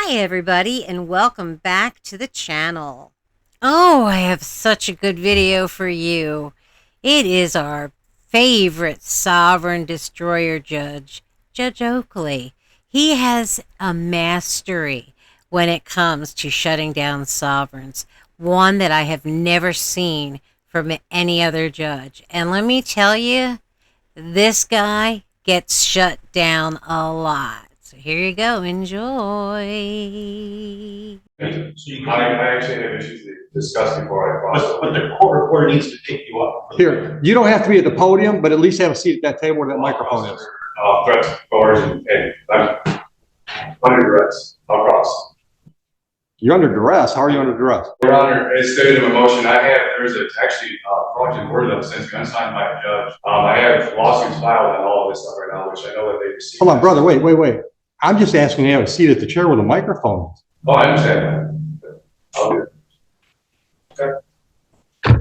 Hi everybody and welcome back to the channel. Oh, I have such a good video for you. It is our favorite sovereign destroyer judge, Judge Oakley. He has a mastery when it comes to shutting down sovereigns, one that I have never seen from any other judge. And let me tell you, this guy gets shut down a lot. So here you go. Enjoy. I actually have issues to discuss before I cross. But the court reporter needs to pick you up. Here, you don't have to be at the podium, but at least have a seat at that table where that microphone is. Threats, coercion, and I'm under duress. I'll cross. You're under duress. How are you under duress? Your Honor, it's stated in my motion. There's actually fraudulent word that since been signed by a judge. I have lawsuits filed and all of this stuff right now, which I know that they received. Hold on, brother. Wait. I'm just asking you to have a seat at the chair with a microphone. Oh, I understand that. I'll do it. Okay.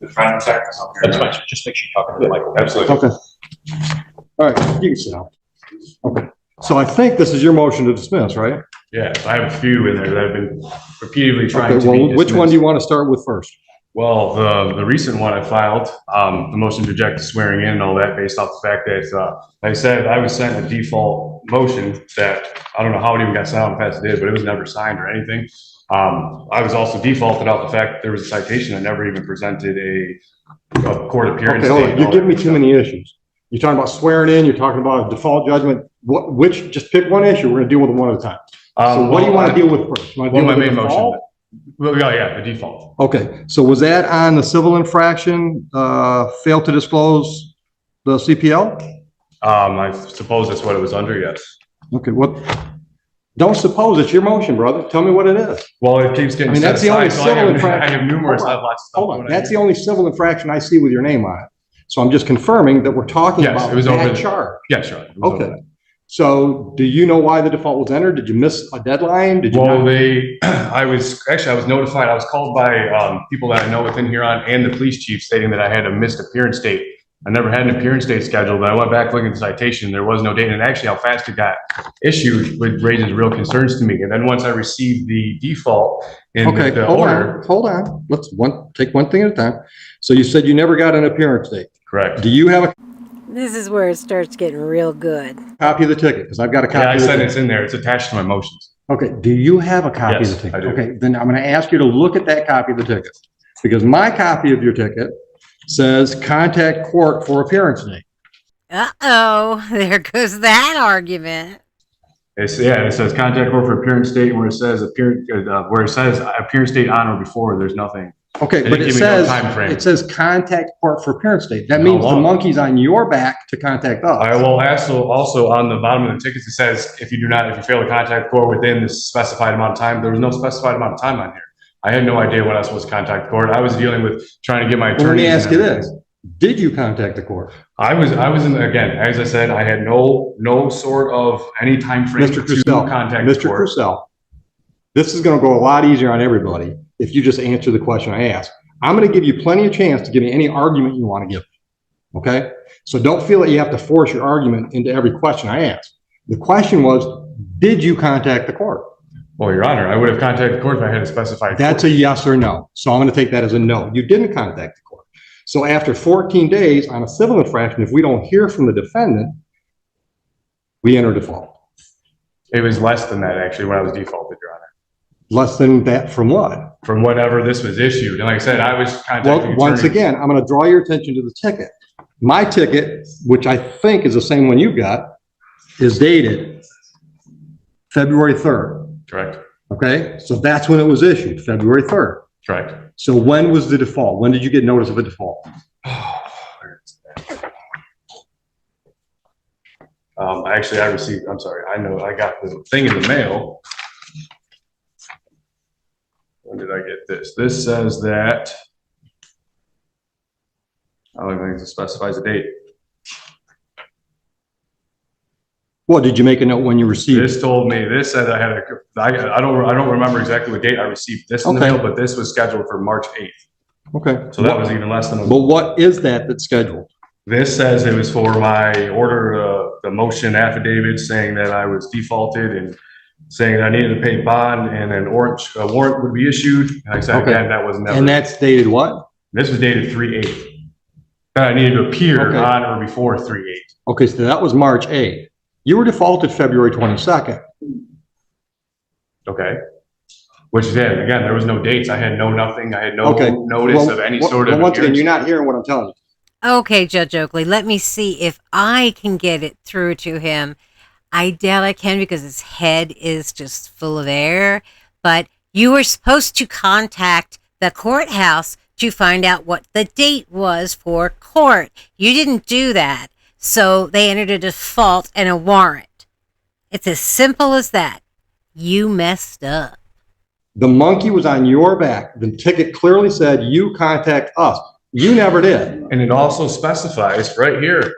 The front check. That's fine. Just make sure you're talking to the microphone. Absolutely. Okay. All right, you can sit down. Okay. So I think this is your motion to dismiss, right? Yes, I have a few in there that I've been repeatedly trying to be dismissed. Which one do you want to start with first? Well, the recent one I filed, the motion to reject swearing in and all that, based off the fact that, like I said, I was sent a default motion that I don't know how it even got signed past it, but it was never signed or anything. I was also defaulted out the fact that there was a citation. I never even presented a court appearance. Okay, hold on. You're giving me too many issues. You're talking about swearing in. You're talking about a default judgment. Just pick one issue. We're going to deal with them one at a time. So what do you want to deal with first? Well, my main motion. Well, yeah, the default. Okay, so was that on the civil infraction, failed to disclose the CPL? I suppose that's what it was under, yes. Okay, don't suppose, it's your motion, brother. Tell me what it is. Well, it keeps getting that's the only civil infraction. I have numerous, I have lots of stuff. Hold on, that's the only civil infraction I see with your name on it. So I'm just confirming that we're talking about that charge. Yes, right. Okay. So do you know why the default was entered? Did you miss a deadline? Did you I was notified. I was called by people that I know within Huron and the police chief stating that I had a missed appearance date. I never had an appearance date scheduled, but I went back looking at the citation. There was no date, and actually how fast it got issued raises real concerns to me. And then once I received the default in the order. Hold on. Let's take one thing at a time. So you said you never got an appearance date. Correct. Do you have a This is where it starts getting real good. copy of the ticket? Because I've got a copy. Yeah, I said it's in there. It's attached to my motions. Okay. Do you have a copy of the ticket? I do. Okay. Then I'm going to ask you to look at that copy of the ticket, because my copy of your ticket says contact court for appearance date. Uh-oh, there goes that argument. It says contact court for appearance date. Where it says appearance date on or before, there's nothing. Okay, but it says contact court for appearance date. That means the monkey's on your back to contact us. I will also on the bottom of the tickets, it says if you fail to contact court within the specified amount of time. There was no specified amount of time on here. I had no idea when I was supposed to contact court. I was dealing with trying to get my attorney. Let me ask you this. Did you contact the court? I was again, as I said, I had no sort of any time frame to contact Mr. court. Crucell, this is going to go a lot easier on everybody if you just answer the question I asked. I'm going to give you plenty of chance to give me any argument you want to give. Okay? So don't feel that you have to force your argument into every question I ask. The question was, did you contact the court? Well, Your Honor, I would have contacted the court if I had a specified. That's a yes or no. So I'm going to take that as a no. You didn't contact the court. So after 14 days on a civil infraction, if we don't hear from the defendant, we enter default. It was less than that, actually, when I was defaulted, Your Honor. Less than that from what? From whatever this was issued. And like I said, I was contacting Well, once again, I'm going to draw your attention to the ticket. My ticket, which I think is the same one you got, is dated February 3rd. Correct. Okay, so that's when it was issued, February 3rd. Correct. So when was the default? When did you get notice of a default? Actually, I received, I'm sorry, I know I got the thing in the mail. When did I get this? This says that, I don't think it specifies a date. What, did you make a note when you received it? This told me, this said I had I don't remember exactly what date I received this in the mail, but this was scheduled for March 8th. Okay. So that was even less than But what is that's scheduled? This says it was for my order, the motion affidavit saying that I was defaulted and saying that I needed to pay bond and an warrant would be issued. And I said, Okay. again, that was never. And that's dated what? This was dated 3/8. That I needed to appear on or before 3/8. Okay, so that was March 8th. You were defaulted February 22nd. Okay. Which then, again, there was no dates. I had no nothing. I had no notice of any sort of. Once again, you're not hearing what I'm telling you. Okay, Judge Oakley, let me see if I can get it through to him. I doubt I can because his head is just full of air. But you were supposed to contact the courthouse to find out what the date was for court. You didn't do that. So they entered a default and a warrant. It's as simple as that. You messed up. The monkey was on your back. The ticket clearly said you contact us. You never did. And it also specifies right here,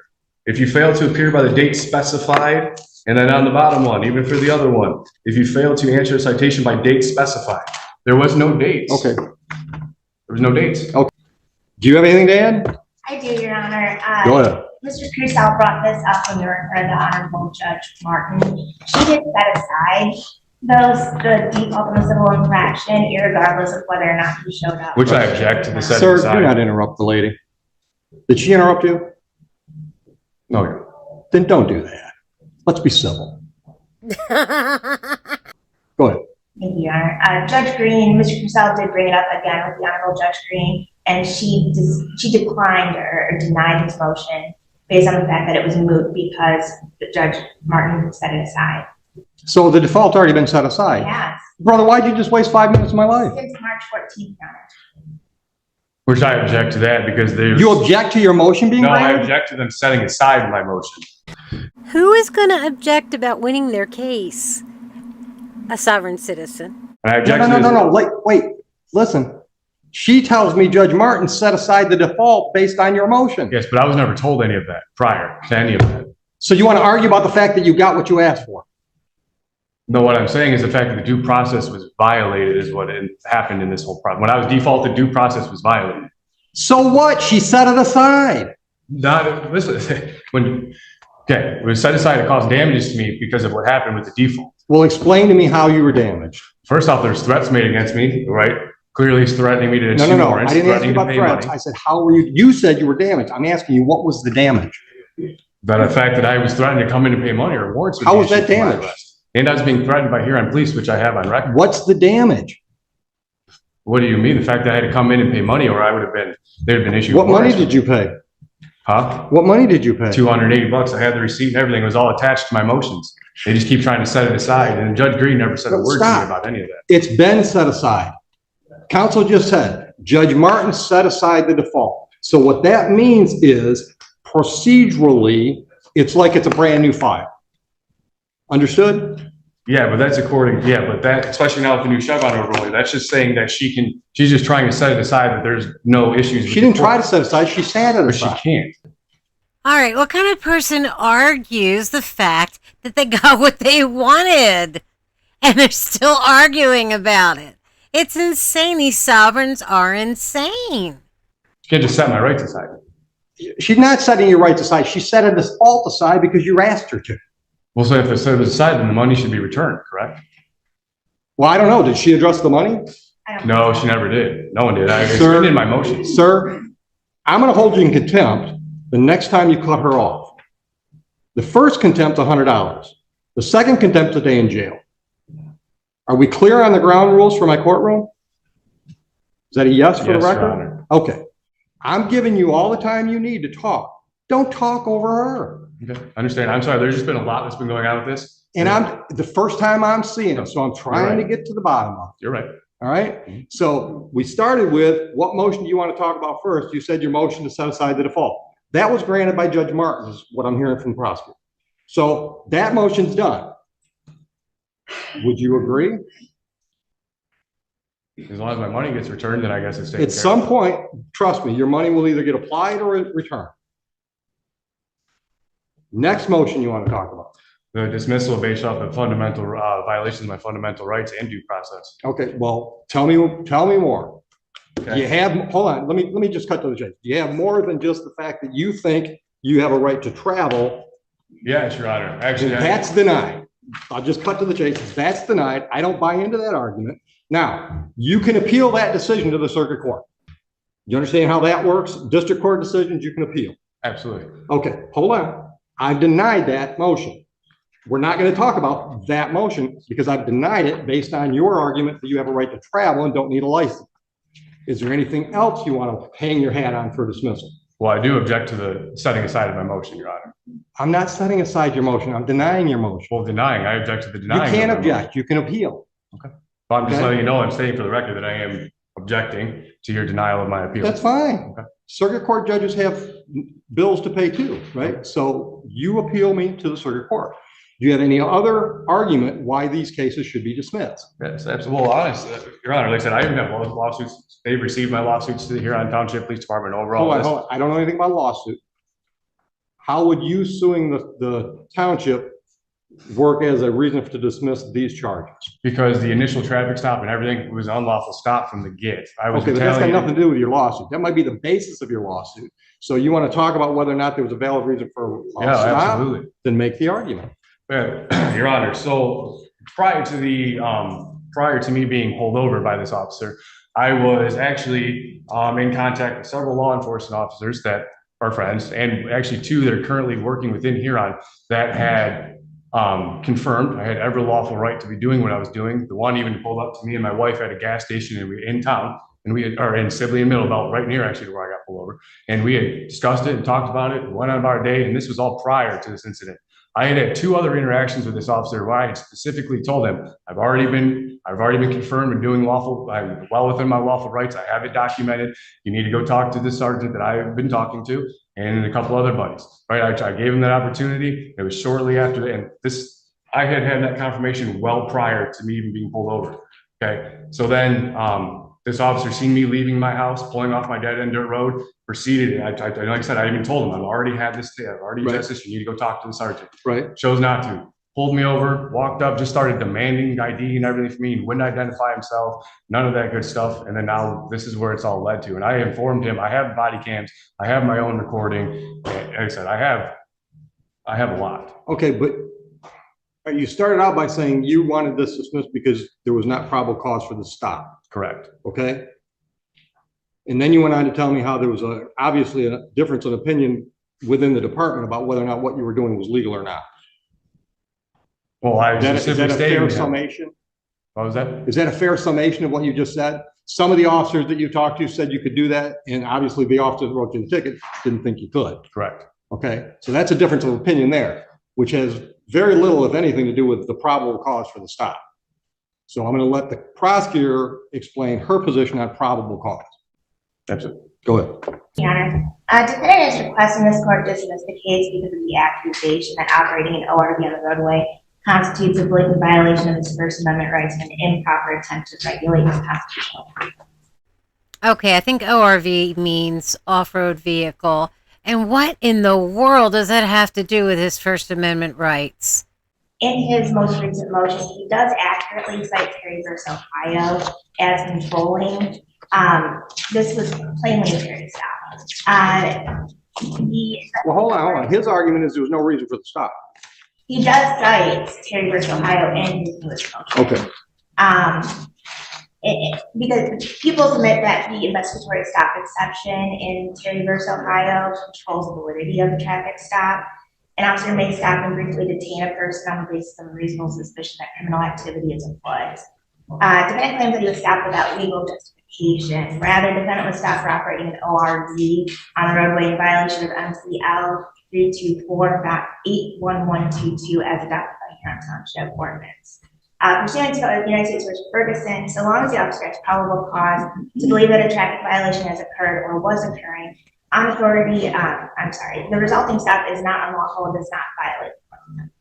if you fail to appear by the date specified, and then on the bottom one, even for the other one, if you fail to answer a citation by date specified, there was no dates. Okay. There was no dates. Okay. Do you have anything to add? I do, Your Honor. Go ahead. Mr. Crusoe brought this up when we were in front of the Honorable Judge Martin. She did set aside the default in the civil infraction, irregardless of whether or not he showed up. Which I object to the setting Sir, aside. do not interrupt the lady. Did she interrupt you? No. Then don't do that. Let's be civil. Go ahead. Thank you, Your Honor. Judge Green, Mr. Crusoe did bring it up again with the Honorable Judge Green, and she declined or denied his motion based on the fact that it was moot because the Judge Martin set it aside. So the default's already been set aside. Yes. Brother, why'd you just waste 5 minutes of my life? Since March 14th, Your Honor. Which I object to that because there's. You object to your motion being No, I granted? object to them setting aside my motion. Who is going to object about winning their case? A sovereign citizen. And I object to this. No. Wait. Listen. She tells me Judge Martin set aside the default based on your motion. Yes, but I was never told any of that prior to any of that. So you want to argue about the fact that you got what you asked for? No, what I'm saying is the fact that the due process was violated is what happened in this whole problem. When I was defaulted, due process was violated. So what? She set it aside. Listen, it was set aside to cause damages to me because of what happened with the default. Well, explain to me how you were damaged. First off, there's threats made against me, right? Clearly, he's threatening me to issue No. warrants, I didn't ask you threatening to about pay threats. money. I said, how were you? You said you were damaged. I'm asking you, what was the damage? But the fact that I was threatened to come in and pay money or warrants. How was that damage? And I was being threatened by Huron Police, which I have on record. What's the damage? What do you mean? The fact that I had to come in and pay money, or they'd have been issued. What money warrants. did you pay? Huh? What money did you pay? $280. I had the receipt and everything. It was all attached to my motions. They just keep trying to set it aside. And Judge Green never said a word to me about any of that. It's been set aside. Counsel just said, Judge Martin set aside the default. So what that means is procedurally, it's like it's a brand new file. Understood? Yeah, but that's especially now with the new Chevron overlay, that's just saying that she's just trying to set it aside, that there's no issues. She didn't try to set it aside. She sat it But she aside. can't. All right, what kind of person argues the fact that they got what they wanted and they're still arguing about it? It's insane. These sovereigns are insane. She can't just set my rights aside. She's not setting your rights aside. She set a default aside because you asked her to. Well, so if it's set aside, then the money should be returned, correct? Well, I don't know. Did she address the money? No, she never did. No one did. I Sir, extended my motions. Sir, I'm going to hold you in contempt the next time you cut her off. The first contempt, $100. The second contempt, a day in jail. Are we clear on the ground rules for my courtroom? Is that a yes for the Yes, Your record? Honor. Okay. I'm giving you all the time you need to talk. Don't talk over her. Okay, I understand. I'm sorry. There's just been a lot that's been going on with this. And I'm the first time I'm seeing it, so I'm trying to get to the bottom of it. You're right. All right. So we started with what motion do you want to talk about first? You said your motion to set aside the default. That was granted by Judge Martin, is what I'm hearing from the prosecutor. So that motion's done. Would you agree? As long as my money gets returned, then I guess it's taken At care some of. point, trust me, your money will either get applied or returned. Next motion you want to talk about. The dismissal based off the fundamental violations of my fundamental rights and due process. Okay, well, tell me more. Okay. Do you have, hold on, let me just cut to the chase. Do you have more than just the fact that you think you have a right to travel? Yes, Your Honor. Actually, That's denied. I'll just cut to the chase. That's denied. I don't buy into that argument. Now, you can appeal that decision to the circuit court. You understand how that works? District court decisions you can appeal. Absolutely. Okay, hold on. I've denied that motion. We're not going to talk about that motion because I've denied it based on your argument that you have a right to travel and don't need a license. Is there anything else you want to hang your hat on for dismissal? Well, I do object to the setting aside of my motion, Your Honor. I'm not setting aside your motion. I'm denying your motion. Well, denying, I object to the You denying. can't object. You can appeal. Okay. Well, I'm just letting you know, I'm stating for the record that I am objecting to your denial of my appeal. That's fine. Okay. Circuit court judges have bills to pay too, right? So you appeal me to the circuit court. Do you have any other argument why these cases should be dismissed? Yes, absolutely. Well, honestly, Your Honor, like I said, I even have lawsuits. They've received my lawsuits to the Huron Township Police Department overall. Hold on. I don't know anything about lawsuit. How would you suing the township work as a reason to dismiss these charges? Because the initial traffic stop and everything was an unlawful stop from the get. Okay, but that's got nothing to do with your lawsuit. That might be the basis of your lawsuit. So you want to talk about whether or not there was a valid reason for a stop? Absolutely. Then make the argument. Your Honor, so prior to me being pulled over by this officer, I was actually in contact with several law enforcement officers that are friends, and actually two that are currently working within Huron that had confirmed I had every lawful right to be doing what I was doing. The one even pulled up to me and my wife at a gas station and in town, and we had, or in Sibley and Middlebelt, right near actually where I got pulled over, and we had discussed it and talked about it and went on about our day, and this was all prior to this incident. I had two other interactions with this officer where I had specifically told him, I've already been confirmed and doing lawful, I'm well within my lawful rights. I have it documented. You need to go talk to the sergeant that I've been talking to and a couple other buddies, right? I gave him that opportunity. It was shortly after that. And I had that confirmation well prior to me even being pulled over. Okay. So then, this officer seen me leaving my house, pulling off my dead end dirt road, proceeded. Like I said, I even told him, I've already had this, I've already addressed this. You need to go talk to the sergeant. Right. Chose not to. Pulled me over, walked up, just started demanding ID and everything from me, and wouldn't identify himself, none of that good stuff. And then now this is where it's all led to. And I informed him, I have body cams, I have my own recording. Like I said, I have a lot. Okay, but you started out by saying you wanted this dismissed because there was not probable cause for the stop. Correct. Okay. And then you went on to tell me how there was obviously a difference in opinion within the department about whether or not what you were doing was legal or not. Well, I is that a fair summation? What was that? Is that a fair summation of what you just said? Some of the officers that you talked to said you could do that, and obviously the officers who wrote you the ticket didn't think you could. Correct. Okay, so that's a difference of opinion there, which has very little, if anything, to do with the probable cause for the stop. So I'm going to let the prosecutor explain her position on probable cause. Absolutely. Go ahead. Your Honor, defendant is requesting this court dismiss the case because of the accusation that operating an ORV on the roadway constitutes a blatant violation of his First Amendment rights and an improper attempt to regulate his constitutional freedom. Okay, I think ORV means off-road vehicle. And what in the world does that have to do with his First Amendment rights? In his most recent motion, he does accurately cite Terry v. Ohio as controlling. This was plainly a Terry stop. Well, hold on. His argument is there was no reason for the stop. He does cite Terry v. Ohio in his newest motion. Okay. Because people submit that the investigatory stop exception in Terry v. Ohio controls the validity of the traffic stop. An officer may stop and briefly detain a person on the basis of a reasonable suspicion that criminal activity is afoot. Defendant claims that he was stopped without legal justification. Rather, defendant was stopped for operating an ORV on the roadway in violation of MCL 324.81122 as adopted by Huron Township Ordinance. Pursuant to the United States v. Ferguson, so long as the officer has probable cause to believe that a traffic violation has occurred or was occurring, on authority, the resulting stop is not unlawful and does not violate the Fourth Amendment.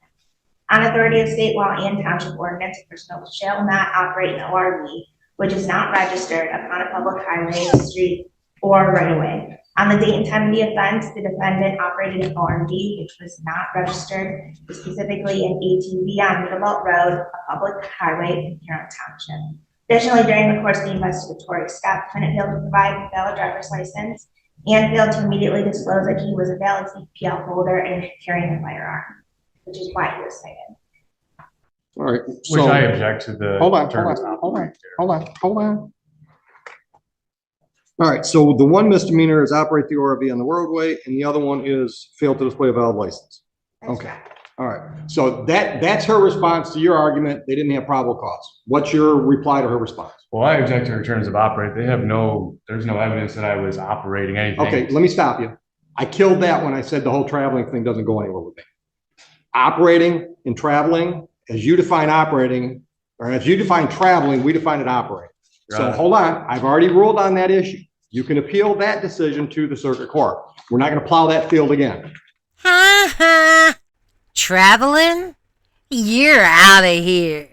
On authority of state law and township ordinance, a person shall not operate an ORV which is not registered upon a public highway, street, or right-of-way. On the date and time of the offense, the defendant operated an ORV which was not registered, specifically an ATV on Middlebelt Road, a public highway in Huron Township. Additionally, during the course of the investigatory stop, defendant failed to provide a valid driver's license and failed to immediately disclose that he was a valid CPL holder and carrying a firearm, which is why he was cited. All right. Which So I object to the hold on. All right. So the one misdemeanor is operate the ORV on the roadway, and the other one is fail to display a valid license. Okay. All right. So that's her response to your argument. They didn't have probable cause. What's your reply to her response? Well, I object to her terms of operate. There's no evidence that I was operating anything. Okay, let me stop you. I killed that when I said the whole traveling thing doesn't go anywhere with me. Operating and traveling, as you define operating, or as you define traveling, we define it operating. So hold on, I've already ruled on that issue. You can appeal that decision to the circuit court. We're not going to plow that field again. Ha ha! Traveling? You're out of here.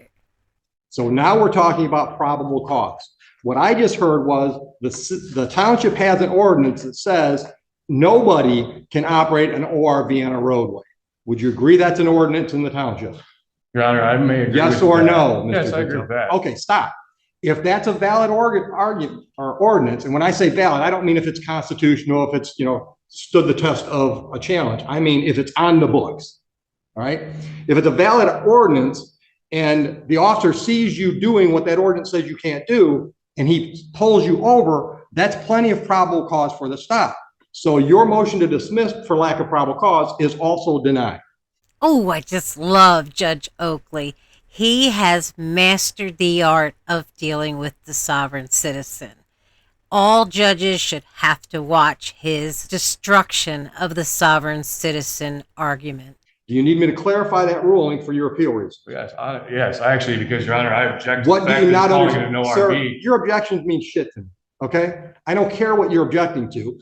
So now we're talking about probable cause. What I just heard was the township has an ordinance that says nobody can operate an ORV on a roadway. Would you agree that's an ordinance in the township? Your Honor, I may agree. Yes or no? Mr. Yes, I agree with that. Okay, stop. If that's a valid argument or ordinance, and when I say valid, I don't mean if it's constitutional, if it's, stood the test of a challenge. I mean, if it's on the books, all right? If it's a valid ordinance and the officer sees you doing what that ordinance says you can't do, and he pulls you over, that's plenty of probable cause for the stop. So your motion to dismiss for lack of probable cause is also denied. Oh, I just love Judge Oakley. He has mastered the art of dealing with the sovereign citizen. All judges should have to watch his destruction of the sovereign citizen argument. Do you need me to clarify that ruling for your appeal reasons? Yes, actually, because Your Honor, I object to What the do fact you that not it's calling it understand? an Sir, ORV. your objections mean shit to me, okay? I don't care what you're objecting to.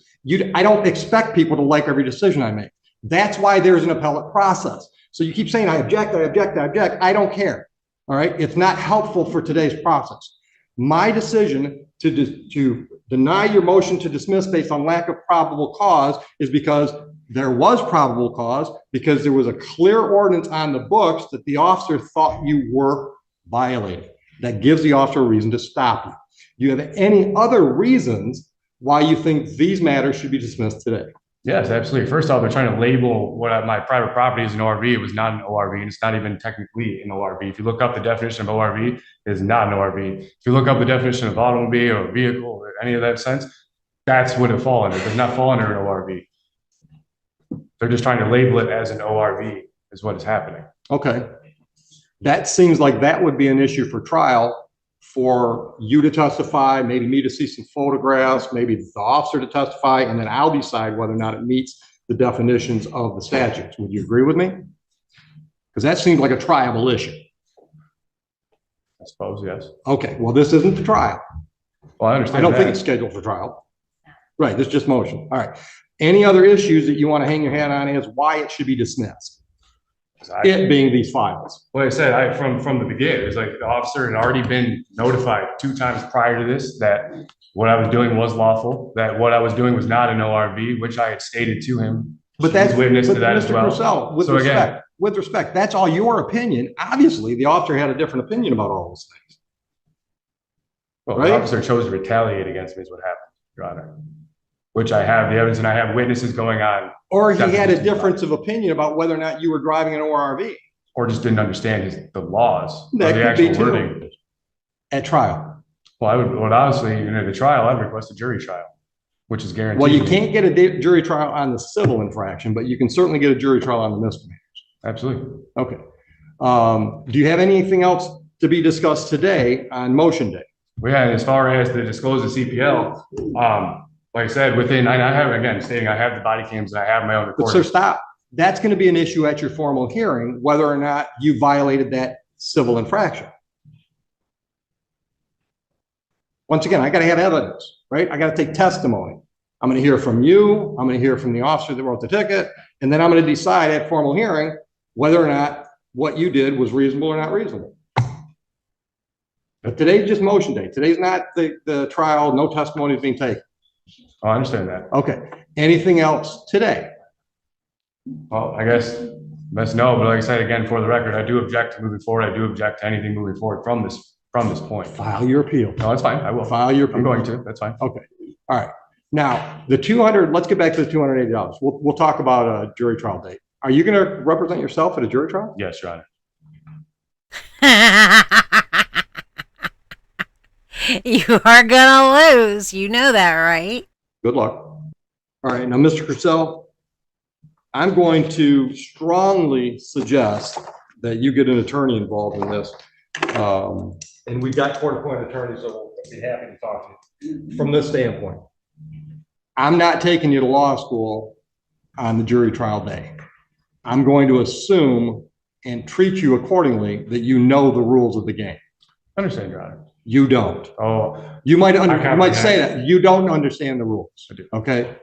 I don't expect people to like every decision I make. That's why there's an appellate process. So you keep saying, I object, I object, I object. I don't care, all right? It's not helpful for today's process. My decision to deny your motion to dismiss based on lack of probable cause is because there was probable cause, because there was a clear ordinance on the books that the officer thought you were violating. That gives the officer a reason to stop you. Do you have any other reasons why you think these matters should be dismissed today? Yes, absolutely. First off, they're trying to label my private property as an ORV. It was not an ORV, and it's not even technically an ORV. If you look up the definition of ORV, it is not an ORV. If you look up the definition of automobile or vehicle or any of that sense, that's what it falls under. It does not fall under an ORV. They're just trying to label it as an ORV is what is happening. Okay. That seems like that would be an issue for trial for you to testify, maybe me to see some photographs, maybe the officer to testify, and then I'll decide whether or not it meets the definitions of the statutes. Would you agree with me? Because that seems like a triable issue. I suppose, yes. Okay, well, this isn't the trial. Well, I understand. I don't think it's scheduled for trial. Right, this is just motion. All right. Any other issues that you want to hang your hat on as why it should be dismissed? It being these files. Like I said, from the beginning, it's like the officer had already been notified 2 times prior to this that what I was doing was lawful, that what I was doing was not an ORV, which I had stated to him. But that's witness to that as well. Purcell, with respect, that's all your opinion. Obviously, the officer had a different opinion about all those things. Well, right? The officer chose to retaliate against me is what happened, Your Honor. Which I have the evidence and I have witnesses going on. Or he had a difference of opinion about whether or not you were driving an ORV. Or just didn't understand the laws. That the could be actual too. wording. At trial. Well, honestly, at the trial, I'd request a jury trial, which is guaranteed. Well, you can't get a jury trial on the civil infraction, but you can certainly get a jury trial on the misdemeanors. Absolutely. Okay. Do you have anything else to be discussed today on motion day? Well, yeah, as far as the disclosed CPL, like I said, I have, again, stating I have the body cams and I have my own recording. But sir, stop. That's going to be an issue at your formal hearing, whether or not you violated that civil infraction. Once again, I got to have evidence, right? I got to take testimony. I'm going to hear from you. I'm going to hear from the officer that wrote the ticket. And then I'm going to decide at formal hearing whether or not what you did was reasonable or not reasonable. But today's just motion day. Today's not the trial. No testimony is being taken. Oh, I understand that. Okay. Anything else today? Well, I guess that's no, but like I said, again, for the record, I do object to moving forward. I do object to anything moving forward from this point. File your appeal. No, that's fine. I will. File your appeal. I'm going to. That's fine. Okay. All right. Now, the 200, let's get back to the $280. We'll talk about a jury trial date. Are you going to represent yourself at a jury trial? Yes, Your Honor. You are gonna lose. You know that, right? Good luck. All right, now, Mr. Crusoe, I'm going to strongly suggest that you get an attorney involved in this. And we've got court-appointed attorneys that will be happy to talk to you from this standpoint. I'm not taking you to law school on the jury trial day. I'm going to assume and treat you accordingly that you know the rules of the game. I understand, Your Honor. You don't. Oh, You might say that. You don't understand the rules. I do. Okay?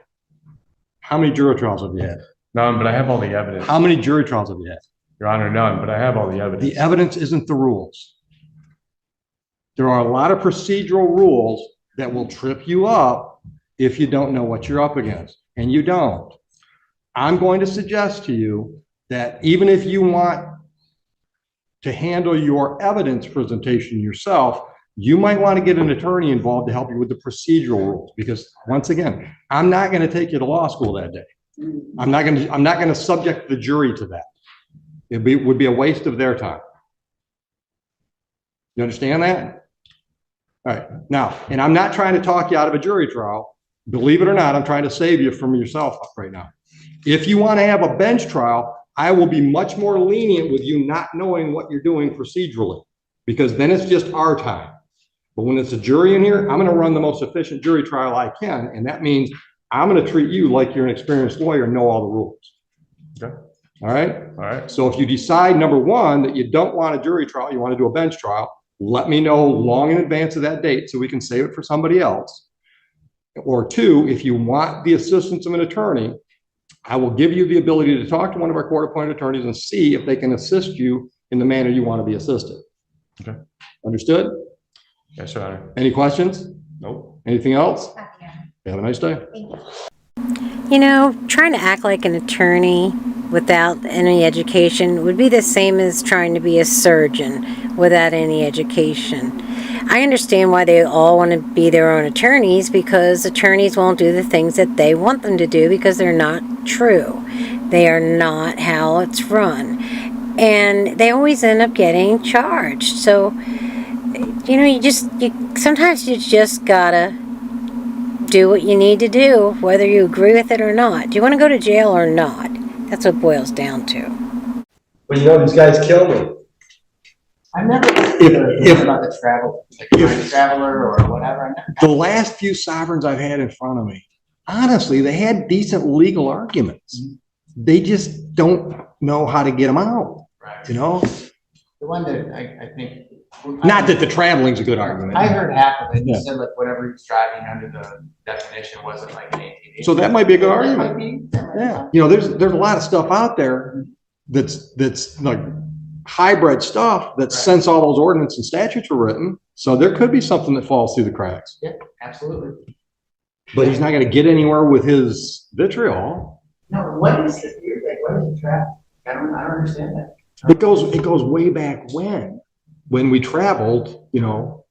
How many jury trials have you had? None, but I have all the evidence. How many jury trials have you had? Your Honor, none, but I have all the evidence. The evidence isn't the rules. There are a lot of procedural rules that will trip you up if you don't know what you're up against, and you don't. I'm going to suggest to you that even if you want to handle your evidence presentation yourself, you might want to get an attorney involved to help you with the procedural rules, because once again, I'm not going to take you to law school that day. I'm not going to subject the jury to that. It would be a waste of their time. You understand that? All right. Now, and I'm not trying to talk you out of a jury trial. Believe it or not, I'm trying to save you from yourself right now. If you want to have a bench trial, I will be much more lenient with you not knowing what you're doing procedurally, because then it's just our time. But when it's a jury in here, I'm going to run the most efficient jury trial I can, and that means I'm going to treat you like you're an experienced lawyer and know all the rules. Okay. All right? All right. So if you decide, number one, that you don't want a jury trial, you want to do a bench trial, let me know long in advance of that date so we can save it for somebody else. Or two, if you want the assistance of an attorney, I will give you the ability to talk to one of our court-appointed attorneys and see if they can assist you in the manner you want to be assisted. Okay. Understood? Yes, Your Honor. Any questions? Nope. Anything else? Yeah. Have a nice day. Thank you. You know, trying to act like an attorney without any education would be the same as trying to be a surgeon without any education. I understand why they all want to be their own attorneys, because attorneys won't do the things that they want them to do because they're not true. They are not how it's run. And they always end up getting charged. So, you know, sometimes you just gotta do what you need to do, whether you agree with it or not. Do you want to go to jail or not? That's what it boils down to. Well, you know, these guys kill me. I've never If- about the travel, like time traveler or whatever. The last few sovereigns I've had in front of me, honestly, they had decent legal arguments. They just don't know how to get them out, Right. you know? The one that I think. Not that the traveling's a good argument. I heard half of it. Yeah. You said like whatever he was driving under the definition wasn't like an ATV. So that might be a good That argument. might be- that might be Yeah, fine. you know, there's a lot of stuff out there that's like hybrid stuff that since all those ordinances and statutes were written, so there could be something that falls through the cracks. Yeah, absolutely. But he's not going to get anywhere with his vitriol. No, what is the weird thing? What is the trap? I don't understand that. It goes way back when we traveled, you know,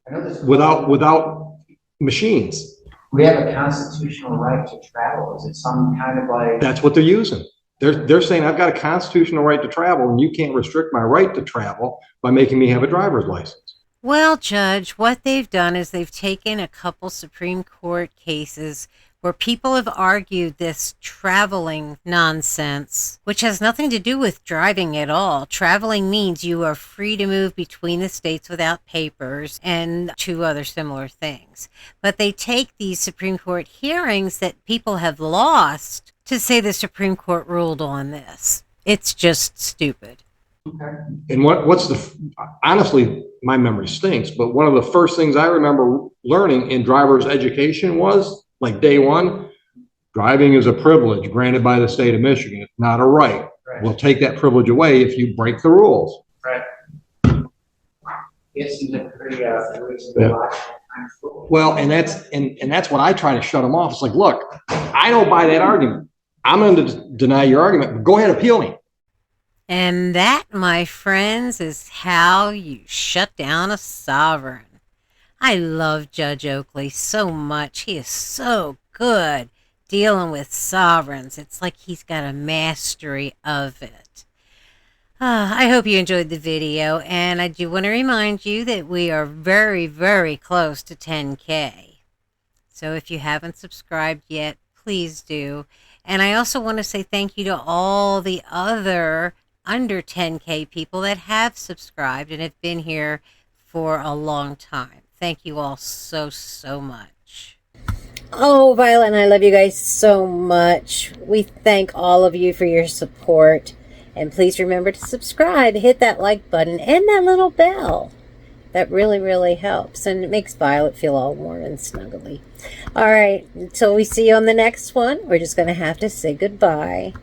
I know this. without machines. We have a constitutional right to travel. Is it some kind of like? That's what they're using. They're saying I've got a constitutional right to travel, and you can't restrict my right to travel by making me have a driver's license. Well, Judge, what they've done is they've taken a couple Supreme Court cases where people have argued this traveling nonsense, which has nothing to do with driving at all. Traveling means you are free to move between the states without papers and two other similar things. But they take these Supreme Court hearings that people have lost to say the Supreme Court ruled on this. It's just stupid. And honestly, my memory stinks, but one of the first things I remember learning in driver's education was, like, day one, driving is a privilege granted by the state of Michigan. It's not a right. Right. We'll take that privilege away if you break the rules. Right. It seems like pretty Yeah. Well, and that's what I try to shut them off. It's like, look, I don't buy that argument. I'm going to deny your argument, but go ahead, appeal me. And that, my friends, is how you shut down a sovereign. I love Judge Oakley so much. He is so good dealing with sovereigns. It's like he's got a mastery of it. I hope you enjoyed the video, and I do want to remind you that we are very, very close to 10K. So if you haven't subscribed yet, please do. And I also want to say thank you to all the other under 10K people that have subscribed and have been here for a long time. Thank you all so, so much. Oh, Violet and I love you guys so much. We thank all of you for your support. And please remember to subscribe, hit that like button, and that little bell. That really, really helps. And it makes Violet feel all warm and snuggly. All right, until we see you on the next one, we're just going to have to say goodbye.